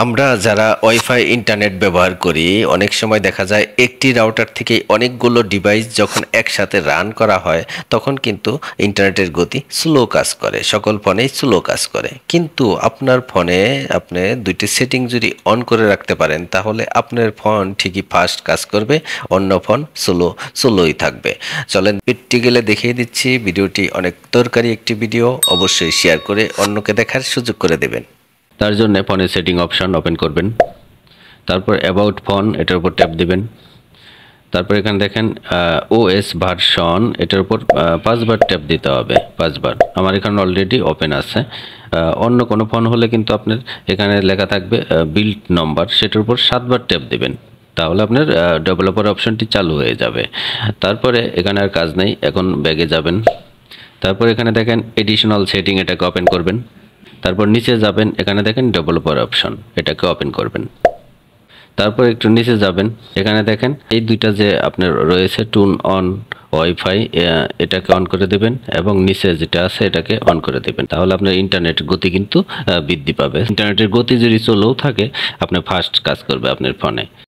আমরা যারা wifi internet ব্যবহার করি অনেক সময় দেখা যায় একটি রাউটার থেকে অনেকগুলো ডিভাইস যখন একসাথে রান করা হয় তখন কিন্তু ইন্টারনেটের গতি স্লো কাজ করে, সকল ফোনেই স্লো কাজ করে। কিন্তু আপনার ফোনে আপনি দুইটি সেটিং যদি অন করে রাখতে পারেন তাহলে আপনার ফোন ঠিকই ফাস্ট কাজ করবে, অন্য ফোন স্লোই থাকবে। চলেন প্র্যাকটিক্যালি দেখিয়ে দিচ্ছি। ভিডিওটি অনেক দরকারি একটি ভিডিও, অবশ্যই শেয়ার করে অন্যকে দেখার সুযোগ করে দেবেন। তার জন্য ফোনের সেটিং অপশন ওপেন করবেন, তারপর অ্যাবাউট ফোন এটার উপর ট্যাপ দিবেন। তারপর এখানে দেখেন ওএস ভার্সন, এটার উপর 5বার ট্যাপ দিতে হবে, 5বার। আমার এখানে অলরেডি ওপেন আছে। অন্য কোনো ফোন হলে কিন্তু আপনার এখানে লেখা থাকবে বিল্ড নম্বর, সেটার উপর 7বার ট্যাপ দিবেন, তাহলে আপনার ডেভেলপার অপশনটি চালু হয়ে যাবে। তারপরে এখানে আর কাজ নেই, এখন ব্যাগে যাবেন। তারপর এখানে দেখেন এডিশনাল সেটিং, এটাকে ওপেন করবেন। তারপর নিচে যাবেন, এখানে দেখেন ডেভেলপার অপশন, এটাকে ওপেন করবেন। তারপর একটু নিচে যাবেন, এখানে দেখেন এই দুইটা যে আপনার রয়েছে টুন অন ওয়াইফাই, এটাকে অন করে দেবেন এবং নিচে যেটা আছে এটাকে অন করে দেবেন, তাহলে আপনার ইন্টারনেট গতি কিন্তু বৃদ্ধি পাবে। ইন্টারনেটের গতি যদি স্লোও থাকে আপনার ফাস্ট কাজ করবে আপনার ফোনে।